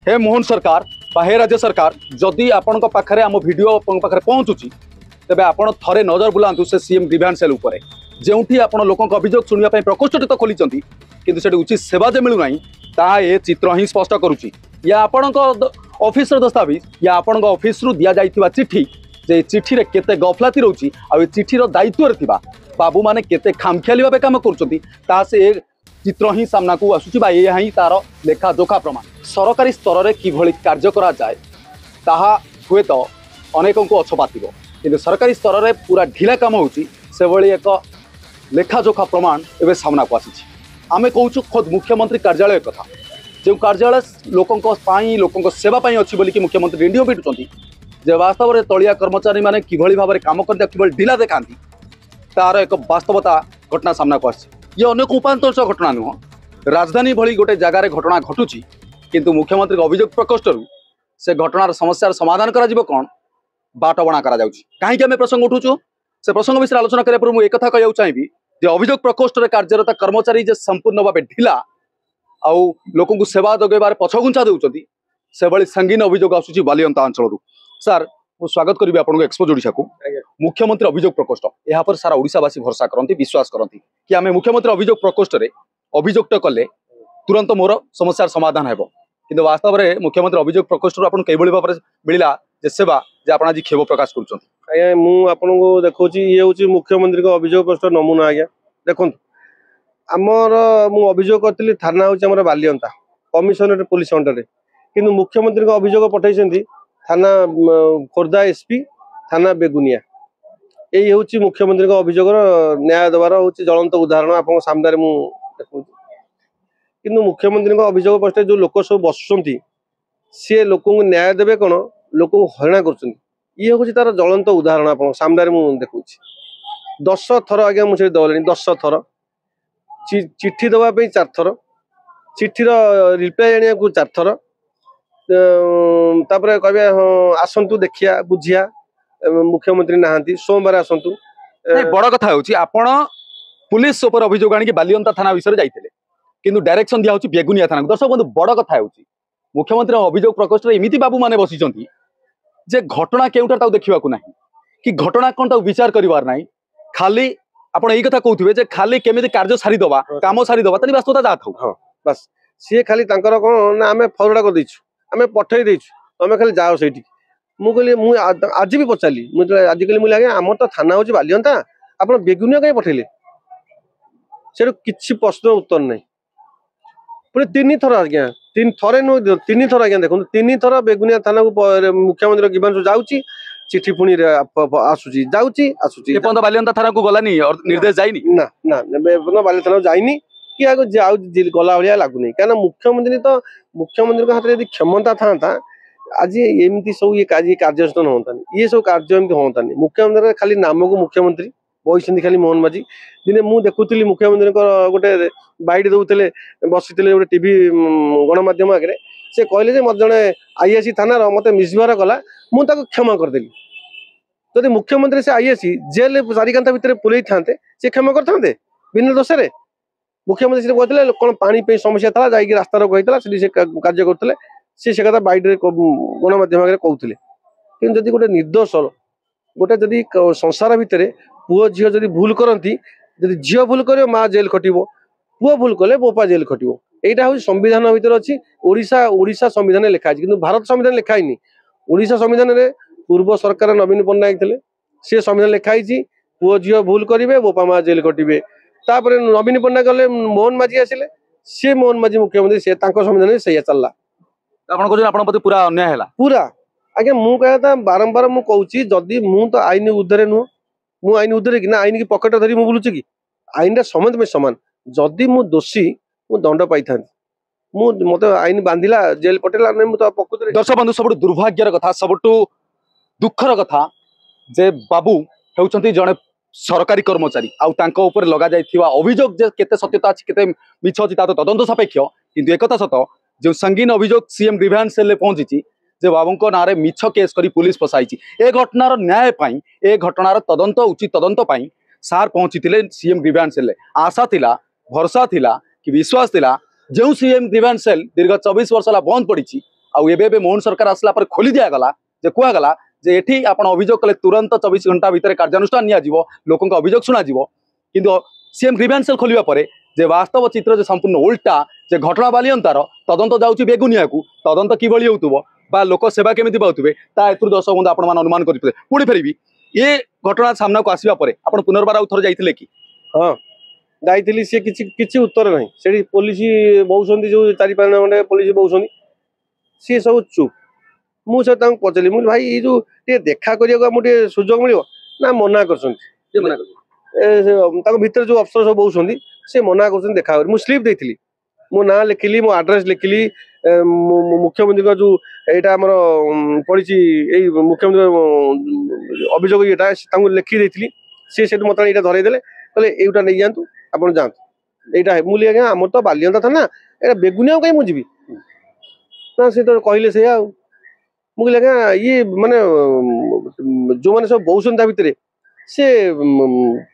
हे मोहन सरकार हे राज्य सरकार जदि आपण पाखे आम भिडियो पाखे पहुँचुची तेज आपण थे नजर बुलां से सीएम ग्रीवांस सेल उपर जो आपण लोक अभियोग शुणापी प्रकोष्ठ तो खोली किंतु से उचित सेवा जो मिलूना ता ये चित्र ही स्पष्ट करुच्ची या आपण ऑफिस दस्तावेज या आपण ऑफिस रु दि जाइथिबा चिट्ठी जे चिट्ठी रे केते गफलाती रोची आ चिट्ठीर दायित्व रे थिबा बाबू माने केते खामखियाली भाबे काम करूछंती ता से चित्र ही सामना को आसुची बा ये ही तार लेखा जोखा प्रमाण सरकारी स्तर में किभली कार्य करा जाए ताहा हुए तो अनेकों को अछपातिबो किंतु सरकारी स्तर में पूरा ढिला काम होउची से भली एक लेखाजोखा प्रमाण एवं सामना को आसी आमे कहूँ खुद मुख्यमंत्री कार्यालय कथा जो कार्यालय लोकों सेवा अच्छी बोली कि मुख्यमंत्री इंडियो पिटुंट जे वास्तव में तलिया कर्मचारी माने किभली भाव में काम करते किभली ढिला देखाती तार एक वास्तवता घटना सामना को आसी ये अनेक उपांतर घटना नुह राजधानी भली गोटे जगार घटना घटुची किंतु मुख्यमंत्री अभियोग प्रकोष्ठ से घटनार समस्यार समाधान करा कौन बाट बणा करा कहीं आम प्रसंग उठुचु से प्रसंग विषय आलोचना करने पर मुझे कथा कहूँ चाहिए जे अभियोग प्रकोष्ठ में कार्यरत कर्मचारी जे संपूर्ण भाव ढिला आउ लोक सेवा जोगाइबार पछघुंचा देउछंती से भली संगीन अभियोग आसुची बालियंता अंचल सर मु स्वागत करी आपको एक्सपोज ओडिशा को मुख्यमंत्री अभियोग प्रकोष्ठ यहाँ पर सारा ओडिशावासी भरसा करती विश्वास करती कि आम मुख्यमंत्री अभियोग प्रकोष्ठ में अभियोग कले तुरंत मोर समस्यार समाधान हेब किंतु वास्तव में मुख्यमंत्री अभियोग प्रकोष्ठ आपन कईभली भाव मिला जे सेवा जे आप आज खेद प्रकाश कर देखा ये हूँ मुख्यमंत्री अभियोग प्रकोष्ठ नमूना आज्ञा देखो आमर मु अभियोग करी थाना हूँ बालियंता कमिशनरेट पुलिस अंडर किंतु मुख्यमंत्री अभियोग पठाई थाना खोर्धा एसपी थाना बेगुनिया यही हूँ मुख्यमंत्री अभियोग न्याय देवार हूँ ज्वलंत उदाहरण आप सामने देखा किंतु मुख्यमंत्री अभियोग पक्ष जो लोक सब बसुंट सी लोक न्याय देवे कौन लोक हरणा कर ये हूँ तार ज्वलंत उदाहरण आप सामने देखा 10 थर आज्ञा मुझे दौले 10 थर चिट्ठी देवाई 4 थर चिट्ठीर रिप्लाई आने को 4 थर तापर कहे हाँ आसतु देखिया बुझिया मुख्यमंत्री नहांती सोमवार आसतु बड़ कथा आपण पुलिस उपर अभियोग आनी बालियंता थाना विषय जाइए किंतु डायरेक्शन दिया बेगुनिया थाना दर्शक बंधु बड़ कथा मुख्यमंत्री अभियोग प्रकोष्ठ एमती बाबू मैंने बसी जे घटना केउटा देखा ना कि घटना कौन विचार करार ना खाली आपड़ यही कथा कहते खाली केमी कार्य सारीदबा कम सारीदबा तेज वास्तवता जहाँ था बस सी खाली कौन आम फरवड़ा कर आम पठे देचु तुम खाली जाओ से मुझे आज भी पचारि मुझे आज कल मुझे आम तो थाना हूँ बालियंता आप बेगुनिया कहीं पठेले से किसी प्रश्न उत्तर नहीं पुणी 3 थर आज्ञा 3 थर नुह 3 थर आज्ञा देखो 3 थर बेगुनिया थाना को मुख्यमंत्री ग्रीवांस जाऊँगी चिट्ठी पुणी आसूची बालियंता थाना को गलानी निर्देश जाइनी ना ना बालियंता थाना जाइनी कि आगे गला भाया लगुनि क्या मुख्यमंत्री हाथ में क्षमता था आज एमती सब ये कार्यानुष्ठान होता ये सब कार्य एमती होता मुख्यमंत्री खाली नाम को मुख्यमंत्री बही खाली मोहन माझी दिने मुझे देखुली मुख्यमंत्री गोटे बाइट दौले बसी गोटे टीवी गणमाध्यम आगे से कहले मत जड़े आईएससी थाना मत मिसव्यवहार कला मुझे क्षमा करदेली जदि मुख्यमंत्री से आईएससी जेल चारिकांता भितर पुलई था से क्षमा करते बिना दोष मुख्यमंत्री से कहते कौन पानी समस्या था जा रास्ता रोक होता से कार्य करते से कथा बाइट गणमाध्यम आगे कहते कि जदि गोटे निर्दोष गोटे जदि संसार भितर पुओ झील जदि भूल करती जदि झील भूल कर माँ जेल खटो पुओ भूल कले बोपा जेल खटो यहाँ हूँ संविधान भितर अच्छी ओडिशा संविधान लिखाई कि भारत संविधान लिखाई ओडिशा संविधान में पूर्व सरकार नवीन पट्टनायक थे सी संविधान लिखाई पुओ झील भूल करेंगे बोपा माँ जेल खटवे तापर नवीन पट्टनायक गले मोहन माझी आसिले सी मोहन माझी मुख्यमंत्री से संविधान से चलला पूरा अन्याय पूरा आज्ञा मुझे बारंबार मुझे जदि मु तो आईन उद्धरे नुह मु आईन उद्धरे कि आईन की पकेट धरी बुलूची कि आईन समझ में सामान जदि मु दोषी मु दंड पाई था मत आईन बांधिला जेल पटेला प्रकृति दर्शक बंधु सब दुर्भाग्यर कथा सब दुखर कथा जे बाबू होउछंती जड़े सरकारी कर्मचारी आउ लगा जाइथिबा अभियोग जे केते सत्यता अछि केते मिछ अछि ता तो तदंत सापेक्ष किंतु एकथा सत जो संगीन अभियोग सीएम ग्रीवांस सेल पहुंची जे बाबू ना मिछ केस करी पुलिस फसाई ए घटनार न्याय पाई ए घटनार तदंत उचित तदंत पाई सार पहुंची सीएम ग्रीवांस सेल आशा थिला भरोसा थिला कि विश्वास थिला जो सीएम ग्रीवांस सेल दीर्घ 24 वर्ष बंद पड़ी आबे मोहन सरकार आसला पर खोली दिगला जे कहगला जे एठी आपण अभियोग कले तुरंत 24 घंटा भितर कार्यानुष्ठान निया जीवो लोकन अभियोग शुणा जीवो किंतु सीएम ग्रीवेंस सेल खोलिबा परे जे वास्तव चित्र जे संपूर्ण उल्टा जे घटना बालियंतार तदंत जाउची बेगुनिया को तदंत किभଳି होउतबो बा लोक सेवा केमिति पाउतबे ता एथुर दर्शक बंधु आपण मान अनुमान करिपे पुणी फेरबी ये घटना सामना को आसीबा परे आपण पुनर्बार आउ थर जाइतिले कि हाँ जाइली सी किसी उत्तर ना से पुलिस बहु जो 4-5 घंटे पुलिस बहु सी सब चुप मुझे पचारि मुझे भाई ये जो देखा करने सुजोग मिल ना मना कर भीतर जो अफसर सब बहु से मना कर देखा मुझे स्लीप देती मो ना लिखिली मो आड्रेस लिखिली मुख्यमंत्री का जो यहाँ आमर पड़ी मुख्यमंत्री अभियोग ये लिखी देती सी से मत यहाँ धरईदे कहले एटा नहीं जातु आप जातु यहाँ मुझे आज्ञा आम तो बालियंता था ना ये बेगुनिया कहीं मुझे ना सी तो कहले से मुझे आज्ञा ये माने जो मैंने सब बहु भितर से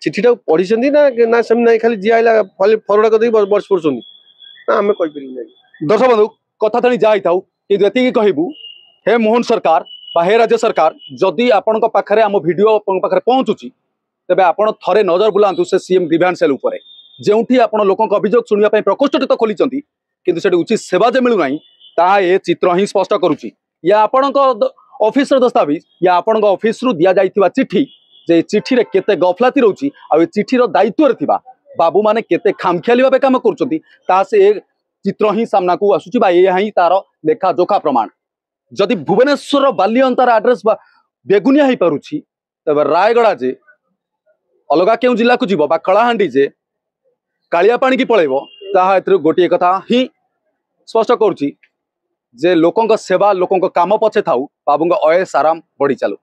चिठीटा पढ़ी ना ना सेम ना खाली जी आइला फरवर्ड कर बस पड़े ना आम कहीपर दर्शक बंधु कथा तणी जाई थाउ कि कहबू हे मोहन सरकार बा हे राज्य सरकार जदि आपण पाखरे आम वीडियो आपण पाखरे पहुंचुची तेबे आपण थरे नजर बुलांतु से सीएम ग्रीवेंस सेल उपरे जेउठी आपण लोकक अभियोग सुनिया पय प्रकोष्ठ तो खोलिचंती किंतु सेठी उचित सेवा जे मिलु नाही ता ए चित्र ही स्पष्ट करूची या आपण ऑफिस रो दस्तावेज या आपण ऑफिस रु दिया जाइथिबा चिट्ठी जे चिट्ठी रे केते गफलाती रहउची आ ए चिट्ठी रो दायित्व रे थिबा बाबू माने केते खामखियाली भाबे काम करूचंती ता से चित्र ही सामना को आसुची बा ये ही तार लेखा जोखा प्रमाण जदि भुवनेश्वर बालियंतार एड्रेस बा बेगुनिया ही पारुची तबे रायगड़ा जे अलगा केउ जिला को जीवो बा कलाहांडी जे कालिया पानी की पळेबो ताहा एथरो गोटिए कथा ही स्पष्ट करूची जे लोकंक सेवा लोकंक काम पछे थाउ बाबूंक अयस आराम बढ़ी चालू।